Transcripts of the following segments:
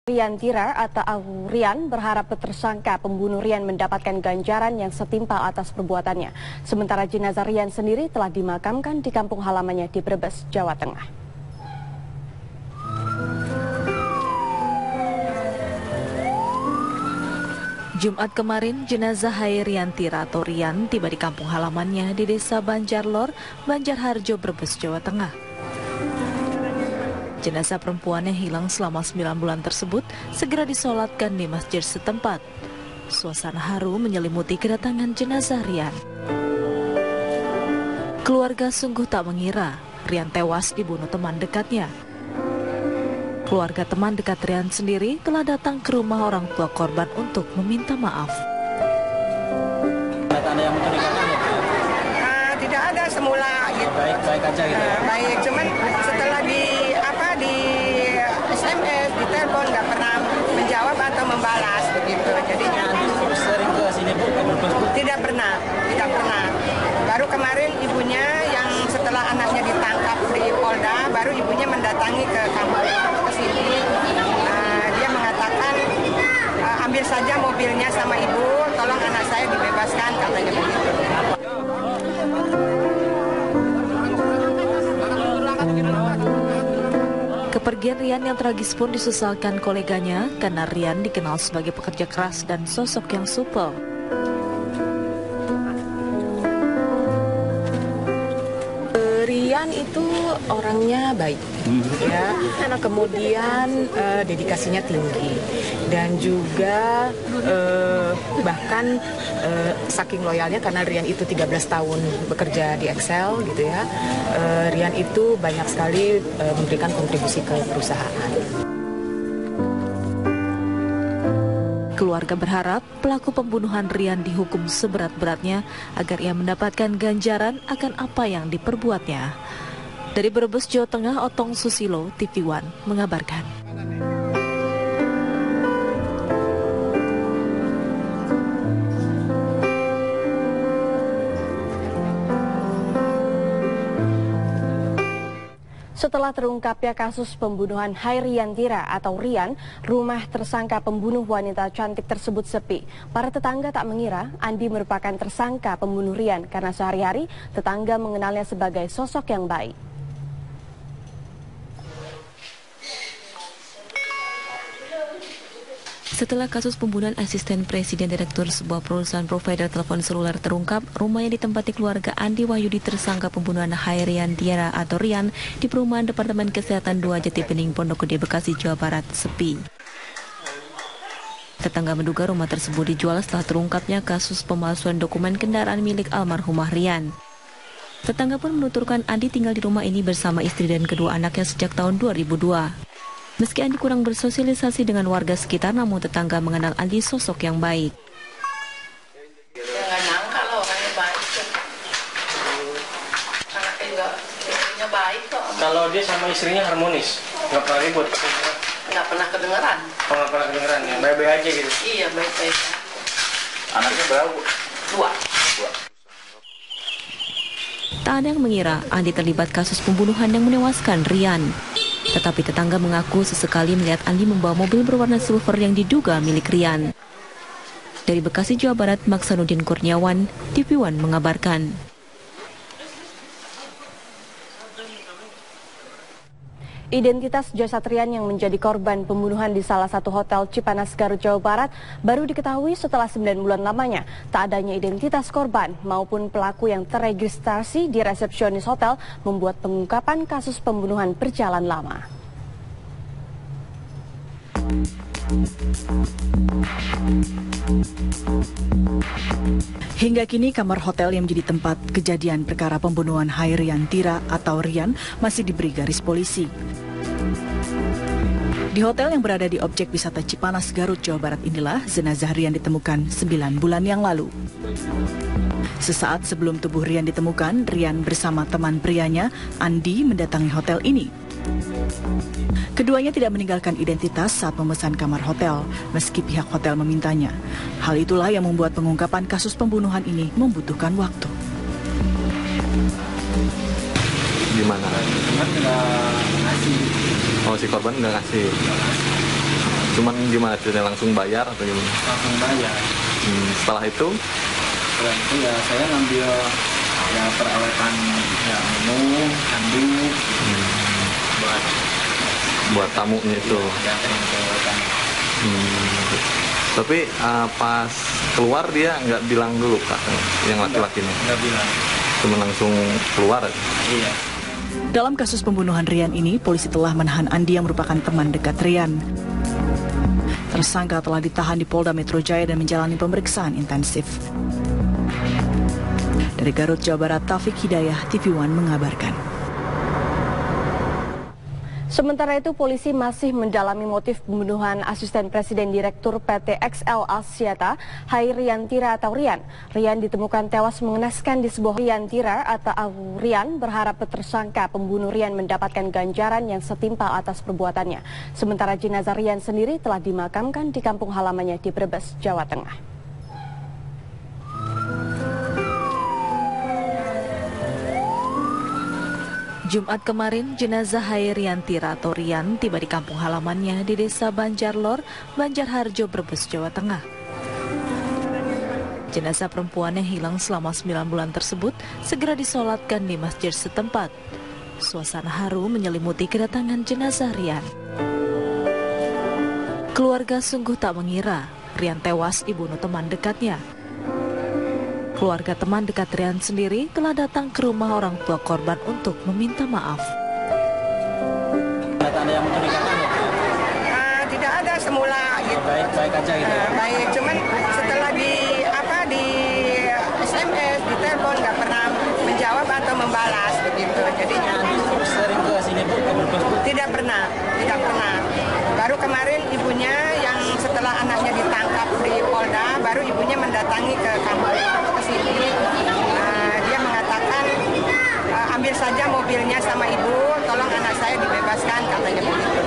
Rian Tira atau Rian berharap tersangka pembunuh Rian mendapatkan ganjaran yang setimpal atas perbuatannya. Sementara jenazah Rian sendiri telah dimakamkan di kampung halamannya di Brebes, Jawa Tengah. Jumat kemarin, jenazah Rian Tira atau Rian tiba di kampung halamannya di Desa Banjarlor, Banjarharjo, Brebes, Jawa Tengah. Jenazah perempuan yang hilang selama 9 bulan tersebut segera disolatkan di masjid setempat. Suasana haru menyelimuti kedatangan jenazah Rian. Keluarga sungguh tak mengira Rian tewas dibunuh teman dekatnya. Keluarga teman dekat Rian sendiri telah datang ke rumah orang tua korban untuk meminta maaf. Ada yang mencurigakan ya? Tidak ada semula gitu. Baik aja gitu. Baik, cuman setelah di SMS, di telepon nggak pernah menjawab atau membalas begitu. Jadinya sering ke sini Bu? tidak pernah. Baru kemarin ibunya yang setelah anaknya ditangkap di Polda, baru ibunya mendatangi ke kampung ke sini. Dia mengatakan ambil saja mobilnya sama ibu, tolong anak saya dibebaskan, katanya begitu. Kepergian Rian yang tragis pun disesalkan koleganya karena Rian dikenal sebagai pekerja keras dan sosok yang supel. Rian itu orangnya baik, ya. Kemudian dedikasinya tinggi dan juga bahkan saking loyalnya karena Rian itu 13 tahun bekerja di Excel gitu ya. Rian itu banyak sekali memberikan kontribusi ke perusahaan. Keluarga berharap pelaku pembunuhan Rian dihukum seberat-beratnya agar ia mendapatkan ganjaran akan apa yang diperbuatnya. Dari Brebes, Jawa Tengah, Otong Susilo, TV One mengabarkan. Setelah terungkapnya kasus pembunuhan Rian Tira atau Rian, rumah tersangka pembunuh wanita cantik tersebut sepi. Para tetangga tak mengira Andi merupakan tersangka pembunuh Rian karena sehari-hari tetangga mengenalnya sebagai sosok yang baik. Setelah kasus pembunuhan asisten presiden direktur sebuah perusahaan provider telepon seluler terungkap, rumah yang ditempati keluarga Andi Wahyudi tersangka pembunuhan Rian Tira atau Rian di perumahan Departemen Kesehatan 2 Jatibening, Pondok Gede, Bekasi, Jawa Barat sepi. Tetangga menduga rumah tersebut dijual setelah terungkapnya kasus pemalsuan dokumen kendaraan milik almarhumah Rian. Tetangga pun menuturkan Andi tinggal di rumah ini bersama istri dan kedua anaknya sejak tahun 2002. Meski Andi kurang bersosialisasi dengan warga sekitar, namun tetangga mengenal Andi sosok yang baik. Nggak nyangka loh orangnya baik. Anaknya juga istrinya baik kok. Kalau dia sama istrinya harmonis, nggak pernah ribut? Nggak pernah kedengeran. Oh, nggak pernah kedengeran ya? Baik-baik aja gitu? Iya, baik-baik. Anaknya berapa? Dua. Tak ada yang mengira Andi terlibat kasus pembunuhan yang menewaskan Rian. Tetapi tetangga mengaku sesekali melihat Andi membawa mobil berwarna silver yang diduga milik Rian. Dari Bekasi, Jawa Barat, Maksanudin Kurniawan, TV One mengabarkan. Identitas jasad Rian yang menjadi korban pembunuhan di salah satu hotel Cipanas, Garut, Jawa Barat baru diketahui setelah 9 bulan lamanya. Tak adanya identitas korban maupun pelaku yang terregistrasi di resepsionis hotel membuat pengungkapan kasus pembunuhan berjalan lama. Hingga kini kamar hotel yang menjadi tempat kejadian perkara pembunuhan Rian Tira atau Rian masih diberi garis polisi. Di hotel yang berada di objek wisata Cipanas, Garut, Jawa Barat inilah jenazah Rian ditemukan 9 bulan yang lalu. Sesaat sebelum tubuh Rian ditemukan, Rian bersama teman prianya, Andi, mendatangi hotel ini. Keduanya tidak meninggalkan identitas saat memesan kamar hotel, meski pihak hotel memintanya. Hal itulah yang membuat pengungkapan kasus pembunuhan ini membutuhkan waktu. Gimana? Oh, si korban nggak ngasih. Cuman gimana ceritanya, langsung bayar atau gimana? Langsung bayar. Setelah itu Ya saya ngambil ya peralatan ya minum, handuk, buat tamunya itu. diantarin ke tamu. Tapi pas keluar dia nggak bilang dulu Kak, yang laki-lakinya? Nggak bilang. Cuma langsung keluar aja? Iya. Dalam kasus pembunuhan Rian ini, polisi telah menahan Andi yang merupakan teman dekat Rian. Tersangka telah ditahan di Polda Metro Jaya dan menjalani pemeriksaan intensif. Dari Garut, Jawa Barat, Taufik Hidayah, TV One mengabarkan. Sementara itu, polisi masih mendalami motif pembunuhan Asisten Presiden Direktur PT XL Axiata, Hairian Tira atau Rian. Rian ditemukan tewas mengenaskan di sebuah Rian Tira atau Rian berharap tersangka pembunuh Rian mendapatkan ganjaran yang setimpal atas perbuatannya. Sementara jenazah Rian sendiri telah dimakamkan di kampung halamannya di Brebes, Jawa Tengah. Jumat kemarin, jenazah Hairian Tira atau Rian tiba di kampung halamannya di Desa Banjarlor, Banjarharjo, Brebes, Jawa Tengah. Jenazah perempuan yang hilang selama 9 bulan tersebut segera disolatkan di masjid setempat. Suasana haru menyelimuti kedatangan jenazah Rian. Keluarga sungguh tak mengira Rian tewas dibunuh teman dekatnya. Keluarga teman dekat Rian sendiri telah datang ke rumah orang tua korban untuk meminta maaf. Ada yang mencurigakan ya? Tidak ada semula gitu. Baik-baik aja gitu. Baik, cuman setelah di SMS, di telepon nggak pernah menjawab atau membalas begitu. Jadinya Sering ke sini Bu? tidak pernah. Baru kemarin ibunya yang setelah anaknya ditangkap di Polda, baru ibunya mendatangi ke kampung ke sini. Dia mengatakan ambil saja mobilnya sama ibu, tolong anak saya dibebaskan, katanya begitu.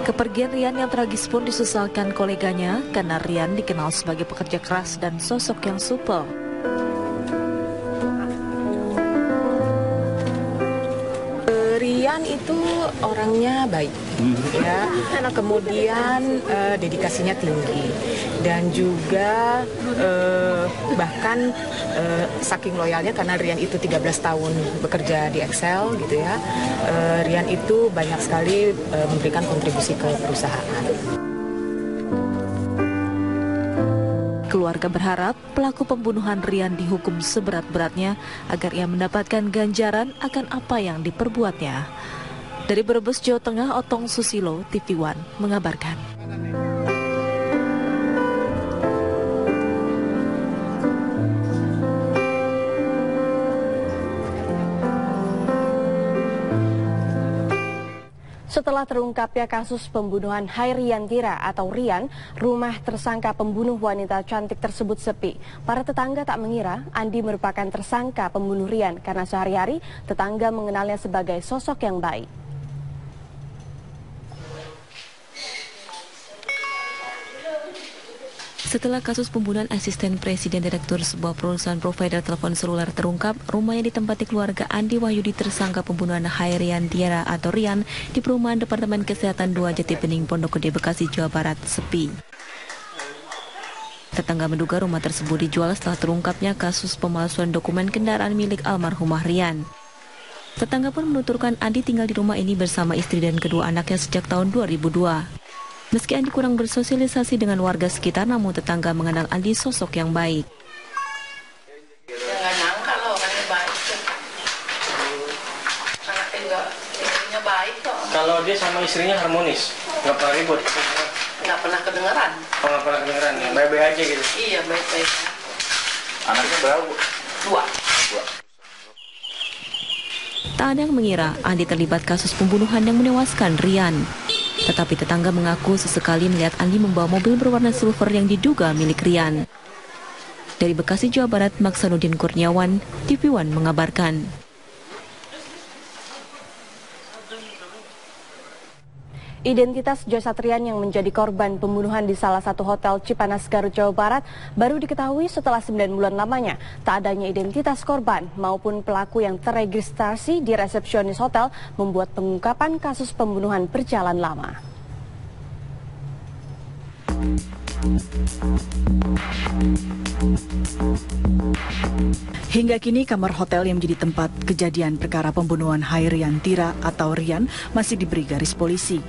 Kepergian Rian yang tragis pun disesalkan koleganya karena Rian dikenal sebagai pekerja keras dan sosok yang supel. Rian itu orangnya baik, ya. Kemudian dedikasinya tinggi dan juga bahkan saking loyalnya karena Rian itu 13 tahun bekerja di Excel gitu ya. Rian itu banyak sekali memberikan kontribusi ke perusahaan. Keluarga berharap pelaku pembunuhan Rian dihukum seberat-beratnya agar ia mendapatkan ganjaran akan apa yang diperbuatnya. Dari Brebes, Jawa Tengah, Otong Susilo, TV One mengabarkan. Setelah terungkapnya kasus pembunuhan Hairian Tira atau Rian, rumah tersangka pembunuh wanita cantik tersebut sepi. Para tetangga tak mengira Andi merupakan tersangka pembunuh Rian karena sehari-hari tetangga mengenalnya sebagai sosok yang baik. Setelah kasus pembunuhan asisten presiden direktur sebuah perusahaan provider telepon seluler terungkap, rumahnya ditempati keluarga Andi Wahyudi tersangka pembunuhan Hairian Tira atau Rian di perumahan Departemen Kesehatan 2 Jatibening, Pondok Gede, Bekasi, Jawa Barat sepi. Tetangga menduga rumah tersebut dijual setelah terungkapnya kasus pemalsuan dokumen kendaraan milik almarhumah Rian. Tetangga pun menuturkan Andi tinggal di rumah ini bersama istri dan kedua anaknya sejak tahun 2002. Meski Andi kurang bersosialisasi dengan warga sekitar, namun tetangga mengenal Andi sosok yang baik. Ya nggak nyangka loh orangnya baik tuh. Anaknya juga istrinya baik kok. Kalau dia sama istrinya harmonis, nggak pernah ribut. Nggak pernah kedengeran. Oh, nggak pernah kedengeran ya, baik-baik aja gitu. Iya baik-baik. Anaknya berapa? 2. Tak ada yang mengira Andi terlibat kasus pembunuhan yang menewaskan Rian. Tetapi tetangga mengaku sesekali melihat Andi membawa mobil berwarna silver yang diduga milik Rian. Dari Bekasi, Jawa Barat, Maksanudin Kurniawan, TV One mengabarkan. Identitas jasad Rian yang menjadi korban pembunuhan di salah satu hotel Cipanas, Garut, Jawa Barat baru diketahui setelah 9 bulan lamanya. Tak adanya identitas korban maupun pelaku yang terregistrasi di resepsionis hotel membuat pengungkapan kasus pembunuhan berjalan lama. Hingga kini kamar hotel yang menjadi tempat kejadian perkara pembunuhan Hairian Tira atau Rian masih diberi garis polisi.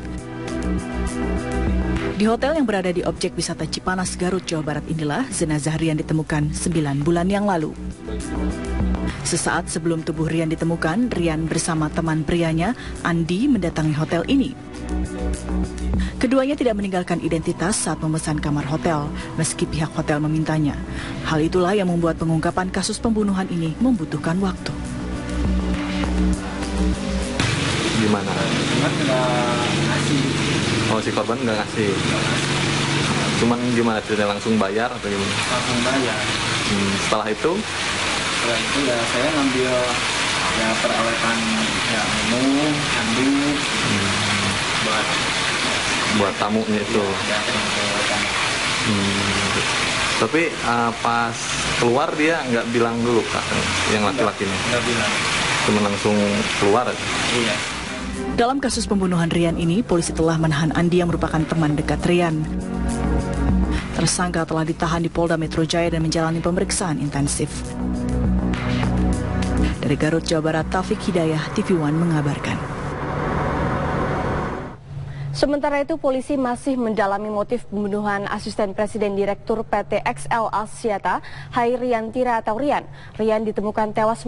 Di hotel yang berada di objek wisata Cipanas, Garut, Jawa Barat inilah jenazah Rian ditemukan 9 bulan yang lalu. Sesaat sebelum tubuh Rian ditemukan, Rian bersama teman prianya, Andi, mendatangi hotel ini. Keduanya tidak meninggalkan identitas saat memesan kamar hotel, meski pihak hotel memintanya. Hal itulah yang membuat pengungkapan kasus pembunuhan ini membutuhkan waktu. Gimana? Oh, si korban nggak ngasih. Cuman gimana? Tidak langsung bayar atau gimana? Langsung bayar. Setelah itu Ya saya ngambil ya peralatan ya minum, handuk, buat tamunya itu. Ya, tamu. Tapi pas keluar dia nggak bilang dulu kak, yang laki-lakinya? Nggak bilang. Cuma langsung keluar aja? Iya. Dalam kasus pembunuhan Rian ini, polisi telah menahan Andi yang merupakan teman dekat Rian. Tersangka telah ditahan di Polda Metro Jaya dan menjalani pemeriksaan intensif. Dari Garut, Jawa Barat, Taufik Hidayah, TV One mengabarkan. Sementara itu, polisi masih mendalami motif pembunuhan Asisten Presiden Direktur PT XL Axiata, Hairian Tira atau Rian. Rian ditemukan tewas